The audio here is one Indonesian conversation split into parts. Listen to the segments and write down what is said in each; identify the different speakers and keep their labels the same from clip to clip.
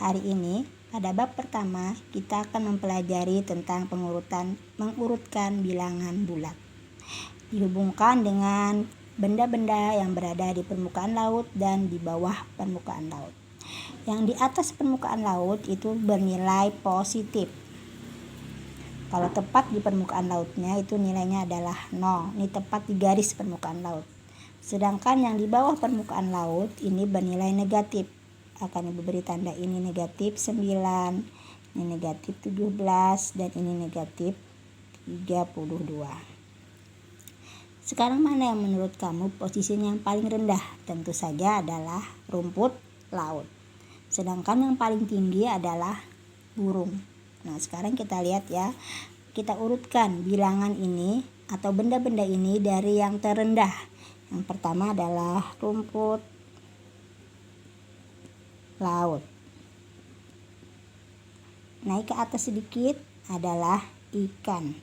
Speaker 1: hari ini pada bab pertama kita akan mempelajari tentang mengurutkan bilangan bulat. Dihubungkan dengan benda-benda yang berada di permukaan laut dan di bawah permukaan laut. Yang di atas permukaan laut itu bernilai positif. Kalau tepat di permukaan lautnya itu nilainya adalah 0. Ini tepat di garis permukaan laut. Sedangkan yang di bawah permukaan laut ini bernilai negatif. Akan Ibu beri tanda ini negatif 9, ini negatif 17, dan ini negatif 32. Sekarang mana yang menurut kamu posisinya yang paling rendah? Tentu saja adalah rumput laut. Sedangkan yang paling tinggi adalah burung. Nah, sekarang kita lihat ya. Kita urutkan bilangan ini atau benda-benda ini dari yang terendah. Yang pertama adalah rumput laut. Naik ke atas sedikit adalah ikan.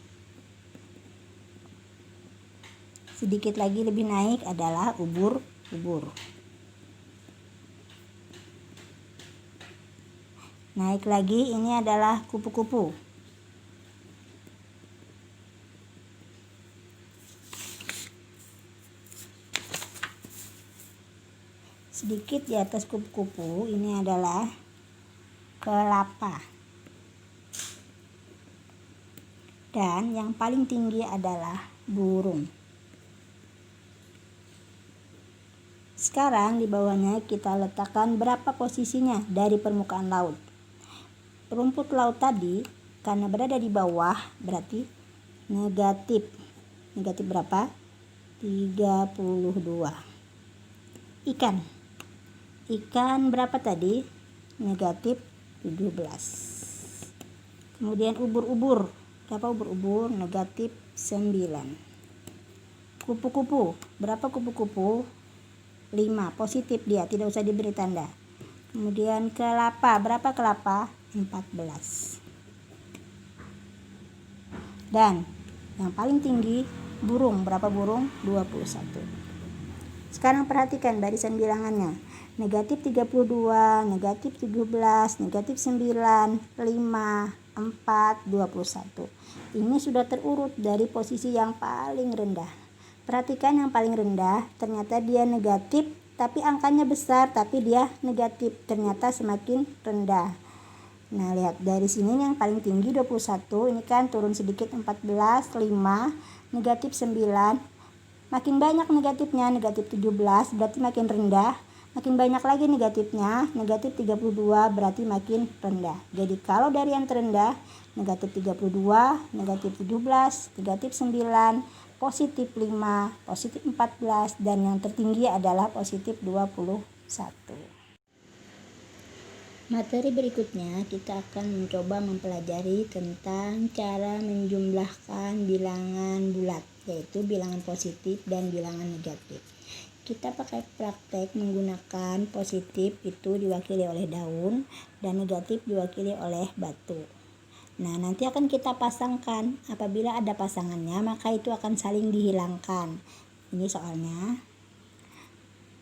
Speaker 1: Sedikit lagi lebih naik adalah ubur-ubur. Naik lagi ini adalah kupu-kupu. Sedikit di atas kupu-kupu ini adalah kelapa. Dan yang paling tinggi adalah burung. Sekarang di bawahnya kita letakkan berapa posisinya dari permukaan laut. Rumput laut tadi karena berada di bawah berarti negatif. Negatif berapa? 32. Ikan berapa tadi? Negatif 17. Kemudian ubur-ubur. Berapa ubur-ubur? Negatif 9. Kupu-kupu. Berapa kupu-kupu? 5. Positif dia, tidak usah diberi tanda. Kemudian kelapa. Berapa kelapa? 14. Dan yang paling tinggi burung. Berapa burung? 21. Sekarang perhatikan barisan bilangannya. Negatif 32, negatif 17, negatif 9, 5, 4, 21. Ini sudah terurut dari posisi yang paling rendah. Perhatikan yang paling rendah, ternyata dia negatif, tapi angkanya besar, tapi dia negatif. Ternyata semakin rendah. Nah, lihat dari sini yang paling tinggi 21, ini kan turun sedikit 14, 5, negatif 9. Makin banyak negatifnya, negatif 17 berarti makin rendah. Makin banyak lagi negatifnya, negatif 32 berarti makin rendah. Jadi kalau dari yang terendah, negatif 32, negatif 17, negatif 9, positif 5, positif 14, dan yang tertinggi adalah positif 21. Materi berikutnya kita akan mencoba mempelajari tentang cara menjumlahkan bilangan bulat, yaitu bilangan positif dan bilangan negatif. Kita pakai praktek menggunakan positif itu diwakili oleh daun dan negatif diwakili oleh batu. Nah, nanti akan kita pasangkan. Apabila ada pasangannya, maka itu akan saling dihilangkan. Ini soalnya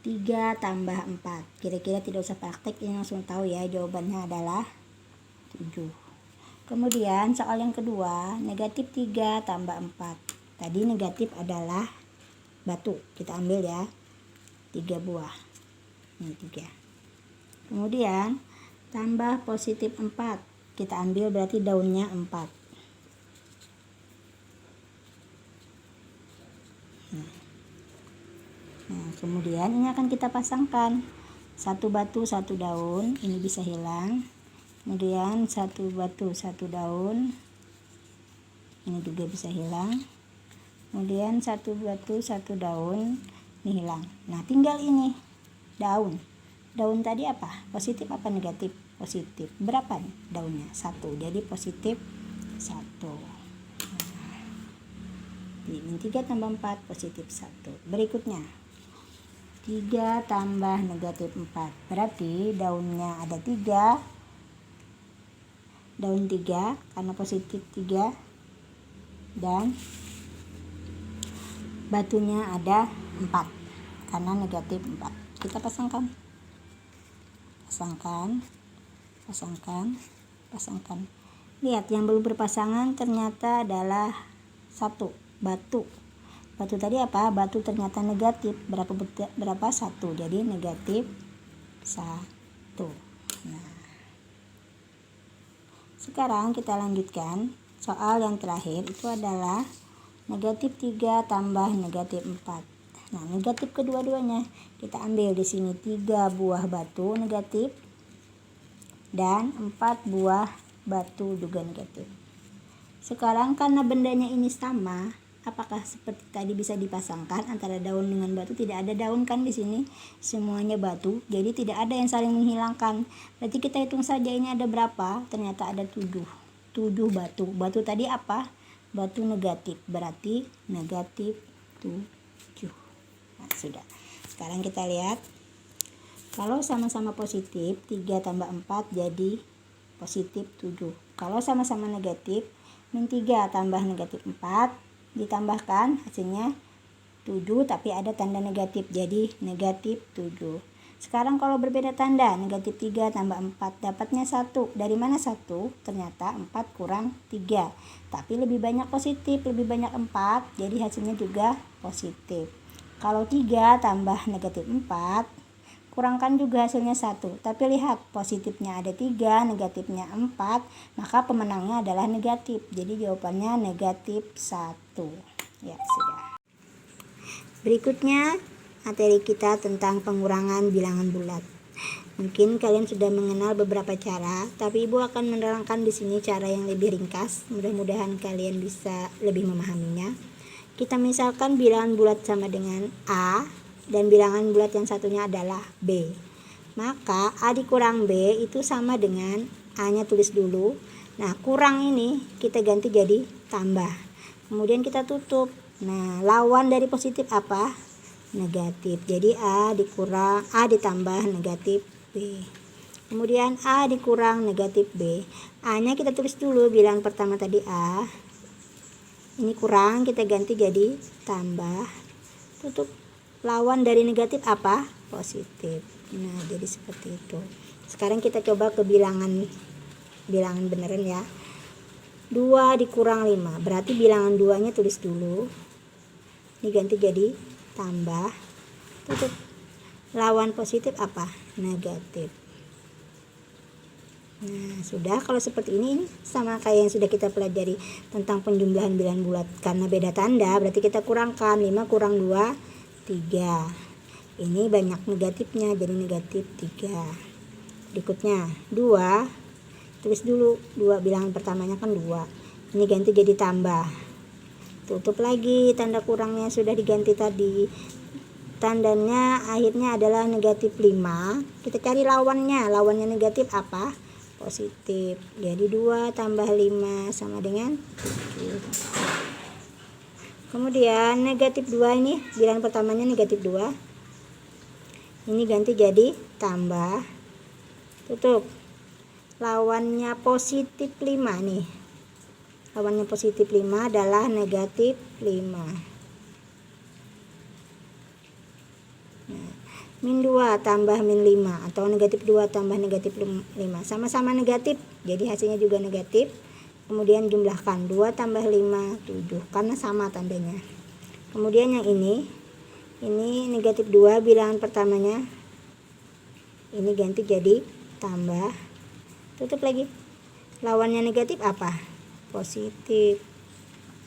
Speaker 1: 3 tambah 4. Kira-kira tidak usah praktek, ini langsung tahu ya, jawabannya adalah 7. Kemudian soal yang kedua, negatif 3 tambah 4. Tadi negatif adalah batu, kita ambil ya, 3 buah. Ini 3. Kemudian tambah positif 4. Kita ambil berarti daunnya 4. Nah, kemudian ini akan kita pasangkan. 1 batu 1 daun, ini bisa hilang. Kemudian 1 batu 1 daun, ini juga bisa hilang. Kemudian 1 batu 1 daun, ini hilang. Nah, tinggal ini daun. Daun tadi apa? Positif apa negatif? Positif. Berapa nih daunnya? 1. Jadi positif 1. Ini 3 tambah 4 positif 1. Berikutnya 3 tambah negatif 4. Berarti daunnya ada 3. Daun 3 karena positif 3. Dan batunya ada 4 karena negatif 4. Kita pasangkan. pasangkan. Lihat, yang belum berpasangan ternyata adalah 1, batu. Batu tadi apa? Batu ternyata negatif. Berapa? 1. Jadi negatif 1. Nah, sekarang kita lanjutkan. Soal yang terakhir itu adalah negatif 3 tambah negatif 4. Nah, negatif kedua-duanya. Kita ambil di sini 3 buah batu negatif dan 4 buah batu juga negatif. Sekarang karena bendanya ini sama, apakah seperti tadi bisa dipasangkan antara daun dengan batu? Tidak ada daun kan di sini, semuanya batu, jadi tidak ada yang saling menghilangkan. Berarti kita hitung saja ini ada berapa? Ternyata ada 7 batu. Batu tadi apa? Batu negatif, berarti negatif 7. Nah, sudah. Sekarang kita lihat, kalau sama-sama positif 3 tambah 4 jadi positif 7. Kalau sama-sama negatif, min 3 tambah negatif 4 ditambahkan hasilnya 7, tapi ada tanda negatif, jadi negatif 7. Sekarang kalau berbeda tanda, negatif 3 tambah 4 dapatnya 1. Dari mana 1? Ternyata 4 kurang 3, tapi lebih banyak positif, lebih banyak 4, jadi hasilnya juga positif. Kalau 3 tambah negatif 4, kurangkan juga hasilnya 1, tapi lihat positifnya ada 3, negatifnya 4, maka pemenangnya adalah negatif, jadi jawabannya negatif 1. Ya, sudah. Berikutnya materi kita tentang pengurangan bilangan bulat. Mungkin kalian sudah mengenal beberapa cara, tapi Ibu akan menerangkan di sini cara yang lebih ringkas. Mudah-mudahan kalian bisa lebih memahaminya. Kita misalkan bilangan bulat sama dengan A dan bilangan bulat yang satunya adalah B. Maka A dikurang B itu sama dengan A-nya tulis dulu. Nah, kurang ini kita ganti jadi tambah. Kemudian kita tutup. Nah, lawan dari positif apa? Negatif. Jadi A dikurang, A ditambah negatif B. Kemudian A dikurang negatif B. A-nya kita tulis dulu, bilangan pertama tadi A. Ini kurang, kita ganti jadi tambah. Tutup. Lawan dari negatif apa? Positif. Nah, jadi seperti itu. Sekarang kita coba ke bilangan beneran ya. 2 dikurang 5, berarti bilangan 2-nya tulis dulu. Ini ganti jadi tambah. Tutup. Lawan positif apa? Negatif. Nah, sudah. Kalau seperti ini sama kayak yang sudah kita pelajari tentang penjumlahan bilangan bulat. Karena beda tanda, berarti kita kurangkan. 5 kurang 2, 3. Ini banyak negatifnya, jadi negatif 3. Berikutnya 2, tulis dulu 2, bilangan pertamanya kan 2. Ini ganti jadi tambah. Tutup lagi, tanda kurangnya sudah diganti tadi. Tandanya akhirnya adalah negatif 5. Kita cari lawannya. Lawannya negatif apa? Positif. Jadi 2 tambah 5 sama dengan 7. Kemudian negatif 2 ini, bilangan pertamanya negatif 2. Ini ganti jadi tambah. Tutup. Lawannya positif 5 nih. Lawannya positif 5 adalah negatif 5. Nah, min 2 tambah min 5 atau negatif 2 tambah negatif 5. Sama-sama negatif, jadi hasilnya juga negatif. Kemudian jumlahkan 2 tambah 5, 7, karena sama tandanya. Kemudian yang ini negatif 2, bilangan pertamanya. Ini ganti jadi tambah. Tutup lagi. Lawannya negatif apa? Positif.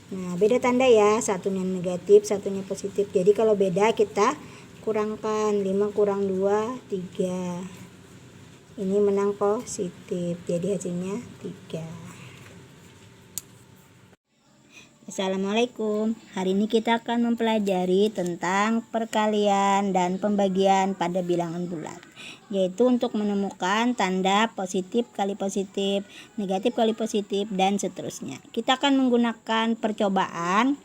Speaker 1: Nah, beda tanda ya, satunya negatif, satunya positif. Jadi kalau beda kita kurangkan. 5 kurang 2, 3. Ini menang positif, jadi hasilnya 3. Assalamualaikum. Hari ini kita akan mempelajari tentang perkalian dan pembagian pada bilangan bulat, yaitu untuk menemukan tanda positif kali positif, negatif kali positif, dan seterusnya. Kita akan menggunakan percobaan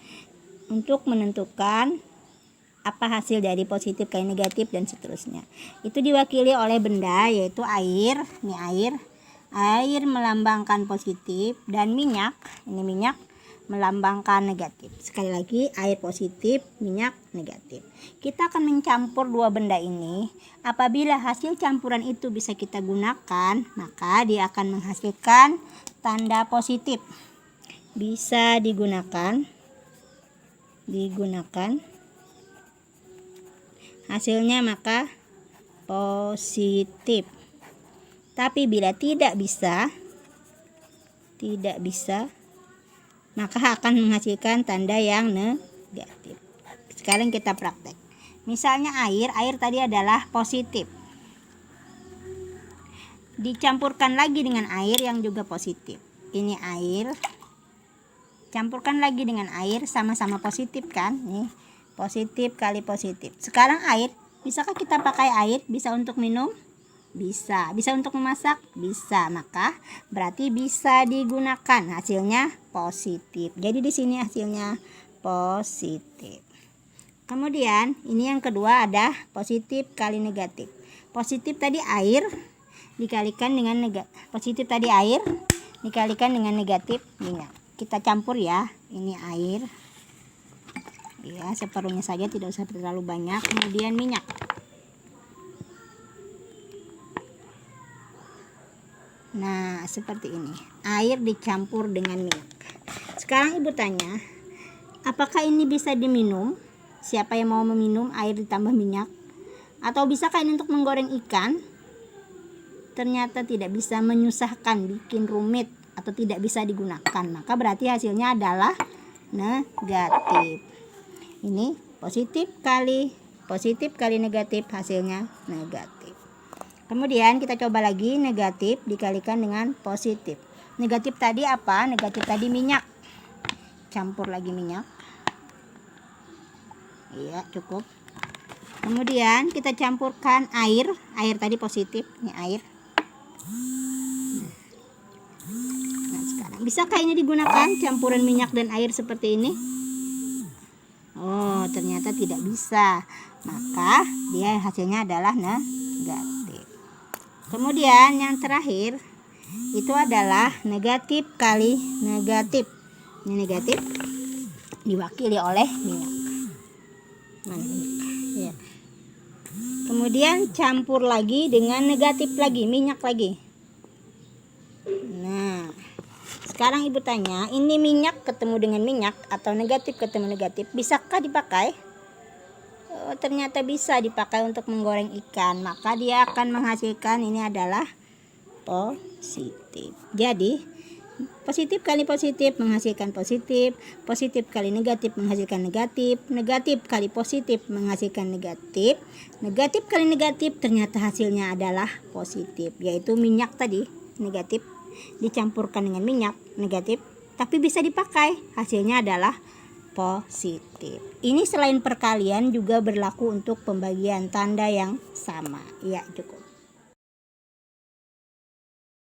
Speaker 1: untuk menentukan apa hasil dari positif kali negatif dan seterusnya. Itu diwakili oleh benda, yaitu air. Ini air melambangkan positif, dan minyak, ini minyak melambangkan negatif. Sekali lagi, air positif, minyak negatif. Kita akan mencampur dua benda ini. Apabila hasil campuran itu bisa kita gunakan, maka dia akan menghasilkan tanda positif. Bisa digunakan. Hasilnya maka positif. Tapi bila tidak bisa, maka akan menghasilkan tanda yang negatif. Sekarang kita praktek. Misalnya air tadi adalah positif. Dicampurkan lagi dengan air yang juga positif. Ini air. Campurkan lagi dengan air, sama-sama positif kan? Nih, positif kali positif. Sekarang air, bisakah kita pakai air? Bisa untuk minum? Bisa. Bisa untuk memasak? Bisa. Maka berarti bisa digunakan. Hasilnya positif. Jadi di sini hasilnya positif. Kemudian ini yang kedua ada positif kali negatif. Positif tadi air dikalikan dengan positif tadi air dikalikan dengan negatif minyak. Kita campur ya. Ini air. Ya, separuhnya saja, tidak usah terlalu banyak. Kemudian minyak. Nah, seperti ini. Air dicampur dengan minyak. Sekarang ibu tanya, apakah ini bisa diminum? Siapa yang mau meminum air ditambah minyak? Atau bisakah ini untuk menggoreng ikan? Ternyata tidak bisa, menyusahkan, bikin rumit, atau tidak bisa digunakan. Maka berarti hasilnya adalah negatif. Ini positif kali negatif, hasilnya negatif. Kemudian kita coba lagi, negatif dikalikan dengan positif. Negatif tadi apa? Negatif tadi minyak. Campur lagi minyak. Iya, cukup. Kemudian kita campurkan air. Air tadi positif. Ini air. Nah, sekarang bisakah ini digunakan campuran minyak dan air seperti ini? Oh, ternyata tidak bisa. Maka dia hasilnya adalah negatif. Kemudian yang terakhir itu adalah negatif kali negatif. Ini negatif diwakili oleh minyak. Ya. Kemudian campur lagi dengan negatif lagi, minyak lagi. Nah, sekarang ibu tanya, ini minyak ketemu dengan minyak atau negatif ketemu negatif, bisakah dipakai? Oh, ternyata bisa dipakai untuk menggoreng ikan. Maka dia akan menghasilkan, ini adalah positif. Jadi positif kali positif menghasilkan positif, positif kali negatif menghasilkan negatif, negatif kali positif menghasilkan negatif, negatif kali negatif ternyata hasilnya adalah positif, yaitu minyak tadi negatif dicampurkan dengan minyak negatif, tapi bisa dipakai, hasilnya adalah positif. Ini selain perkalian juga berlaku untuk pembagian tanda yang sama. Ya, cukup.